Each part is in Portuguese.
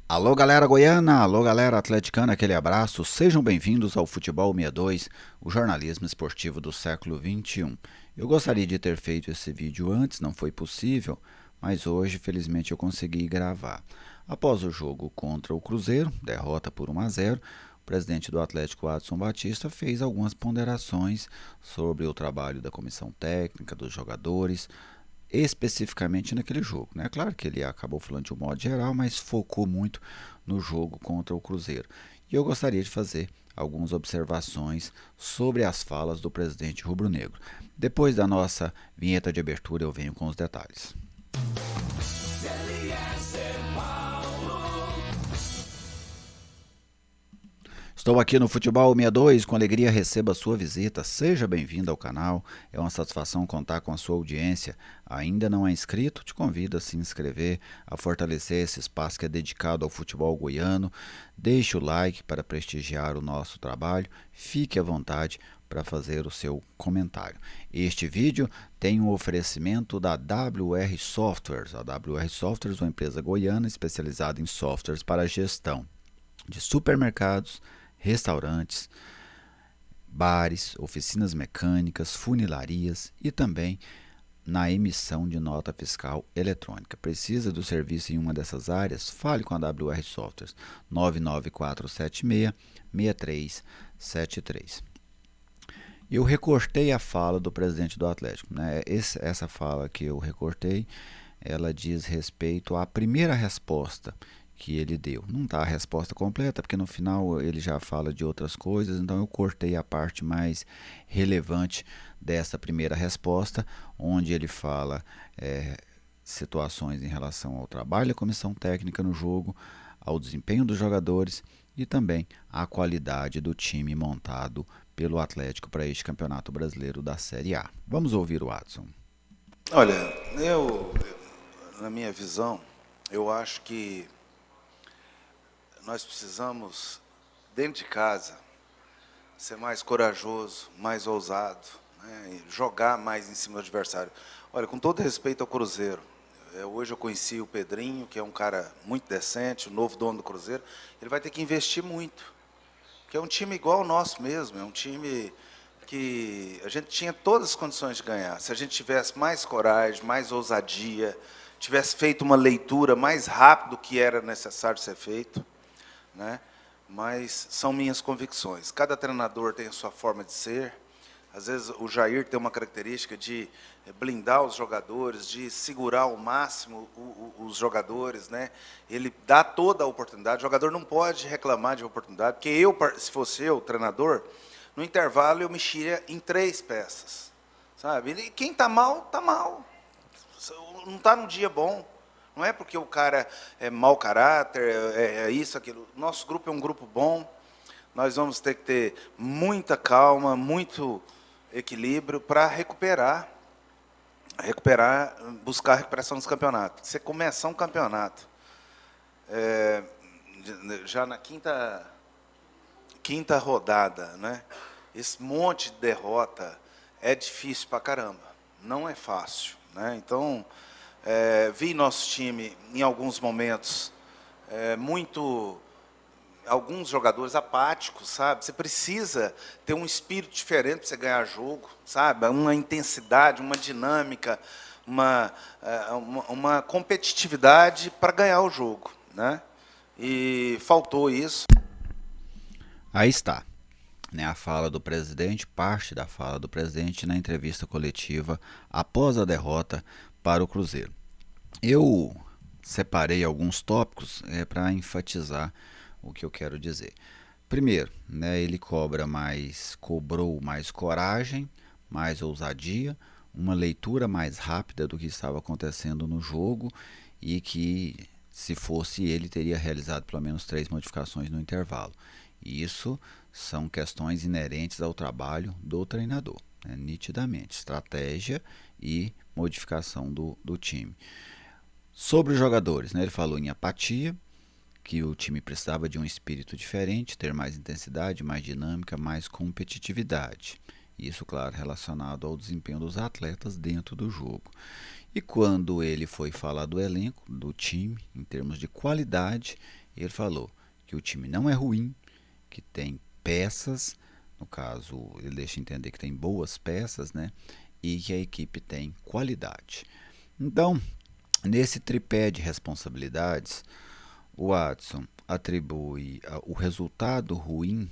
Alô galera goiana, alô galera atleticana, aquele abraço, sejam bem-vindos ao Futebol 62, o jornalismo esportivo do século XXI. Eu gostaria de ter feito esse vídeo antes, não foi possível, mas hoje felizmente eu consegui gravar. Após o jogo contra o Cruzeiro, derrota por 1-0, o presidente do Atlético, Adson Batista, fez algumas ponderações sobre o trabalho da comissão técnica, dos jogadores, especificamente naquele jogo. É claro que ele acabou falando de um modo geral, mas focou muito no jogo contra o Cruzeiro. E eu gostaria de fazer algumas observações sobre as falas do presidente rubro-negro. Depois da nossa vinheta de abertura, eu venho com os detalhes. Estou aqui no Futebol 62, com alegria receba a sua visita, seja bem-vindo ao canal, é uma satisfação contar com a sua audiência. Ainda não é inscrito? Te convido a se inscrever, a fortalecer esse espaço que é dedicado ao futebol goiano, deixe o like para prestigiar o nosso trabalho, fique à vontade para fazer o seu comentário. Este vídeo tem um oferecimento da WR Softwares. A WR Softwares é uma empresa goiana especializada em softwares para gestão de supermercados, restaurantes, bares, oficinas mecânicas, funilarias e também na emissão de nota fiscal eletrônica. Precisa do serviço em uma dessas áreas? Fale com a WR Softwares 99476-6373. Eu recortei a fala do presidente do Atlético. Essa fala que eu recortei, ela diz respeito à primeira resposta que ele deu. Não está a resposta completa, porque no final ele já fala de outras coisas, então eu cortei a parte mais relevante dessa primeira resposta, onde ele fala situações em relação ao trabalho da comissão técnica no jogo, ao desempenho dos jogadores e também à qualidade do time montado pelo Atlético para este Campeonato Brasileiro da Série A. Vamos ouvir o Adson. Olha, na minha visão, eu acho que nós precisamos, dentro de casa, ser mais corajoso, mais ousado, né, e jogar mais em cima do adversário. Olha, com todo respeito ao Cruzeiro, hoje eu conheci o Pedrinho, que é um cara muito decente, o novo dono do Cruzeiro. Ele vai ter que investir muito, porque é um time igual ao nosso mesmo, é um time que a gente tinha todas as condições de ganhar. Se a gente tivesse mais coragem, mais ousadia, tivesse feito uma leitura mais rápido do que era necessário ser feito, né? Mas são minhas convicções. Cada treinador tem a sua forma de ser. Às vezes o Jair tem uma característica de blindar os jogadores, de segurar ao máximo os jogadores, né? Ele dá toda a oportunidade. O jogador não pode reclamar de oportunidade, porque eu, se fosse eu, treinador, no intervalo eu mexia em 3 peças, sabe? E quem está mal, está mal. Não está num dia bom. Não é porque o cara é mau caráter, é isso, aquilo. Nosso grupo é um grupo bom. Nós vamos ter que ter muita calma, muito equilíbrio para recuperar, buscar a recuperação dos campeonatos. Você começar um campeonato já na quinta rodada, né? Esse monte de derrota é difícil pra caramba. Não é fácil, né? Então, vi nosso time, em alguns momentos, alguns jogadores apáticos, sabe? Você precisa ter um espírito diferente para você ganhar jogo, sabe? Uma intensidade, uma dinâmica, uma competitividade para ganhar o jogo, né? E faltou isso. Aí está, a fala do presidente, parte da fala do presidente na entrevista coletiva após a derrota para o Cruzeiro. Eu separei alguns tópicos para enfatizar o que eu quero dizer. Primeiro, ele cobrou mais coragem, mais ousadia, uma leitura mais rápida do que estava acontecendo no jogo e que, se fosse ele, teria realizado pelo menos 3 modificações no intervalo. E isso são questões inerentes ao trabalho do treinador, nitidamente, estratégia e modificação do time. Sobre os jogadores, ele falou em apatia, que o time precisava de um espírito diferente, ter mais intensidade, mais dinâmica, mais competitividade. Isso, claro, relacionado ao desempenho dos atletas dentro do jogo. E quando ele foi falar do elenco, do time, em termos de qualidade, ele falou que o time não é ruim, que tem peças, no caso, ele deixa entender que tem boas peças, né? E que a equipe tem qualidade. Então, nesse tripé de responsabilidades, o Watson atribui o resultado ruim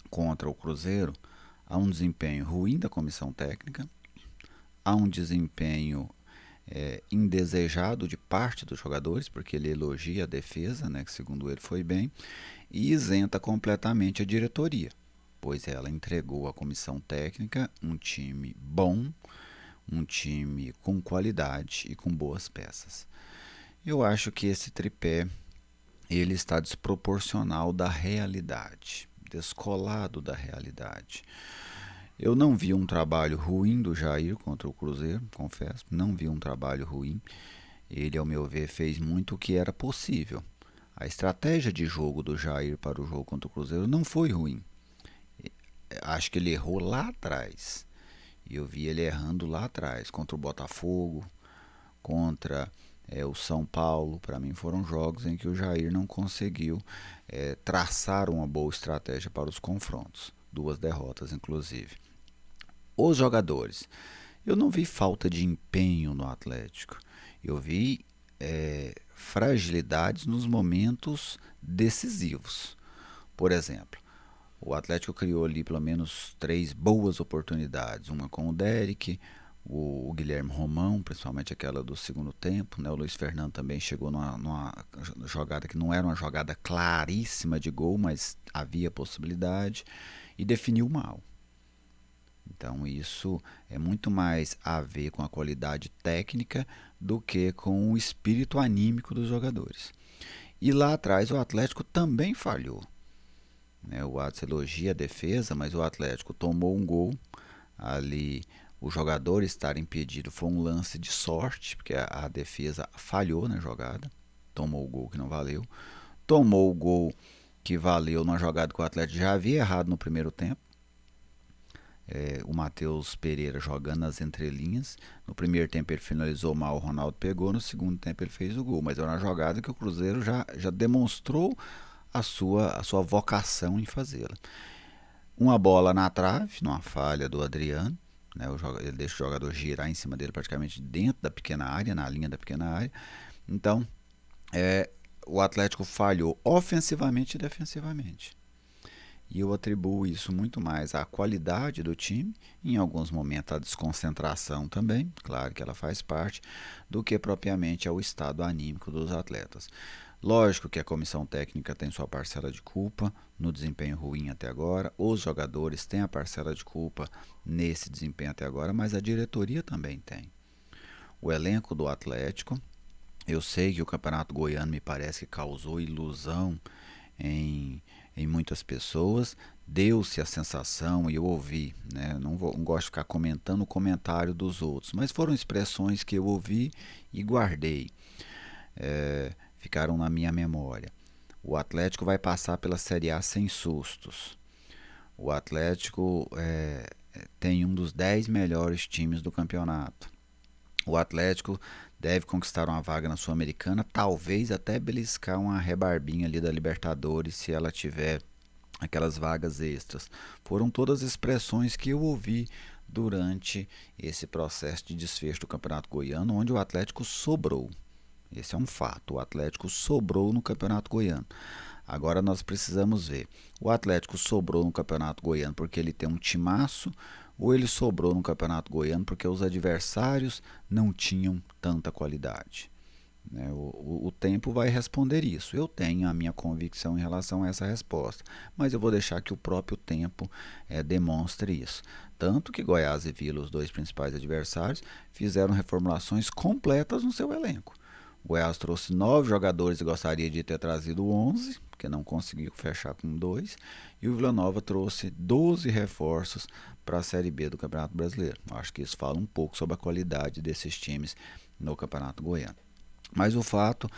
contra o Cruzeiro a um desempenho ruim da comissão técnica, a um desempenho indesejado de parte dos jogadores, porque ele elogia a defesa, né, que segundo ele foi bem, e isenta completamente a diretoria, pois ela entregou à comissão técnica um time bom, um time com qualidade e com boas peças. Eu acho que esse tripé ele está desproporcional da realidade, descolado da realidade. Eu não vi um trabalho ruim do Jair contra o Cruzeiro, confesso, não vi um trabalho ruim. Ele, ao meu ver, fez muito o que era possível. A estratégia de jogo do Jair para o jogo contra o Cruzeiro não foi ruim. Acho que ele errou lá atrás. E eu vi ele errando lá atrás, contra o Botafogo, contra o São Paulo. Para mim foram jogos em que o Jair não conseguiu traçar uma boa estratégia para os confrontos. Duas derrotas, inclusive. Os jogadores. Eu não vi falta de empenho no Atlético. Eu vi fragilidades nos momentos decisivos. Por exemplo, o Atlético criou ali pelo menos três boas oportunidades. Uma com o Derek, o Guilherme Romão, principalmente aquela do segundo tempo. Né? O Luiz Fernando também chegou numa jogada que não era uma jogada claríssima de gol, mas havia possibilidade e definiu mal. Então isso é muito mais a ver com a qualidade técnica do que com o espírito anímico dos jogadores. E lá atrás o Atlético também falhou. Né? O Watson elogia a defesa, mas o Atlético tomou um gol ali. O jogador estar impedido foi um lance de sorte, porque a defesa falhou na jogada. Tomou o gol que não valeu. Tomou o gol que valeu numa jogada que o Atlético já havia errado no primeiro tempo. O Matheus Pereira jogando nas entrelinhas. No primeiro tempo ele finalizou mal, o Ronaldo pegou. No segundo tempo ele fez o gol. Mas era uma jogada que o Cruzeiro já demonstrou a sua vocação em fazê-la. Uma bola na trave, numa falha do Adriano. Né, ele deixa o jogador girar em cima dele praticamente dentro da pequena área, na linha da pequena área. Então, o Atlético falhou ofensivamente e defensivamente. E eu atribuo isso muito mais à qualidade do time, em alguns momentos à desconcentração também, claro que ela faz parte, do que propriamente ao estado anímico dos atletas. Lógico que a comissão técnica tem sua parcela de culpa no desempenho ruim até agora, os jogadores têm a parcela de culpa nesse desempenho até agora, mas a diretoria também tem. O elenco do Atlético, eu sei que o Campeonato Goiano me parece que causou ilusão em muitas pessoas, deu-se a sensação, e eu ouvi, né? Não gosto de ficar comentando o comentário dos outros, mas foram expressões que eu ouvi e guardei, ficaram na minha memória. O Atlético vai passar pela Série A sem sustos. O Atlético tem um dos 10 melhores times do campeonato. O Atlético deve conquistar uma vaga na Sul-Americana, talvez até beliscar uma rebarbinha ali da Libertadores, se ela tiver aquelas vagas extras. Foram todas expressões que eu ouvi durante esse processo de desfecho do Campeonato Goiano, onde o Atlético sobrou. Esse é um fato, o Atlético sobrou no Campeonato Goiano. Agora nós precisamos ver, o Atlético sobrou no Campeonato Goiano porque ele tem um timaço, ou ele sobrou no Campeonato Goiano porque os adversários não tinham tanta qualidade. O tempo vai responder isso. Eu tenho a minha convicção em relação a essa resposta, mas eu vou deixar que o próprio tempo demonstre isso. Tanto que Goiás e Vila, os dois principais adversários, fizeram reformulações completas no seu elenco. O Goiás trouxe 9 jogadores e gostaria de ter trazido 11, porque não conseguiu fechar com 2. E o Vila Nova trouxe 12 reforços para a Série B do Campeonato Brasileiro. Acho que isso fala um pouco sobre a qualidade desses times no Campeonato Goiano. Mas o fato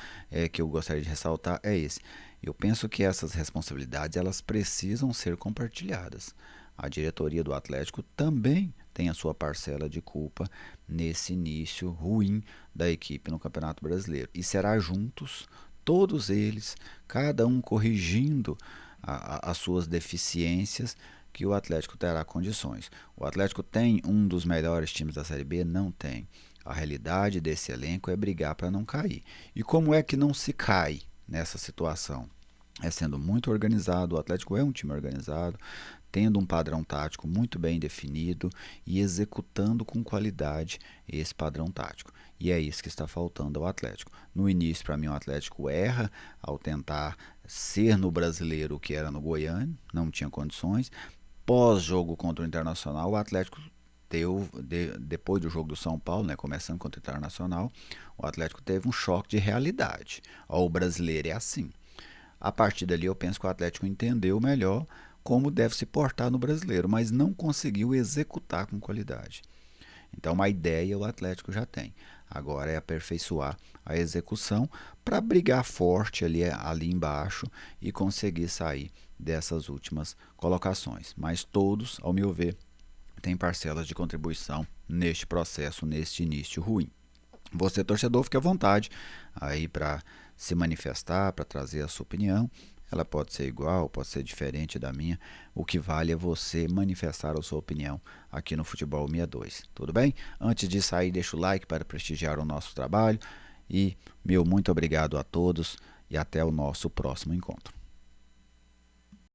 que eu gostaria de ressaltar é esse. Eu penso que essas responsabilidades elas precisam ser compartilhadas. a diretoria do Atlético também tem a sua parcela de culpa nesse início ruim da equipe no Campeonato Brasileiro. E será juntos, todos eles, cada um corrigindo as suas deficiências, que o Atlético terá condições. O Atlético tem um dos melhores times da Série B? Não tem. A realidade desse elenco é brigar para não cair. E como é que não se cai nessa situação? É sendo muito organizado. O Atlético é um time organizado, tendo um padrão tático muito bem definido e executando com qualidade esse padrão tático. E é isso que está faltando ao Atlético. No início, para mim, o Atlético erra ao tentar ser no Brasileiro o que era no Goiânia, não tinha condições. Pós-jogo contra o Internacional, o Atlético depois do jogo do São Paulo, né, começando contra o Internacional, o Atlético teve um choque de realidade. Ó, o brasileiro é assim. A partir dali eu penso que o Atlético entendeu melhor como deve se portar no brasileiro, mas não conseguiu executar com qualidade. Então uma ideia o Atlético já tem. Agora é aperfeiçoar a execução para brigar forte ali embaixo e conseguir sair dessas últimas colocações. Mas todos, ao meu ver, têm parcelas de contribuição neste processo, neste início ruim. Você, torcedor, fique à vontade aí para se manifestar, para trazer a sua opinião. Ela pode ser igual, pode ser diferente da minha. O que vale é você manifestar a sua opinião aqui no Futebol 62. Tudo bem? Antes de sair, deixa o like para prestigiar o nosso trabalho. E meu muito obrigado a todos e até o nosso próximo encontro.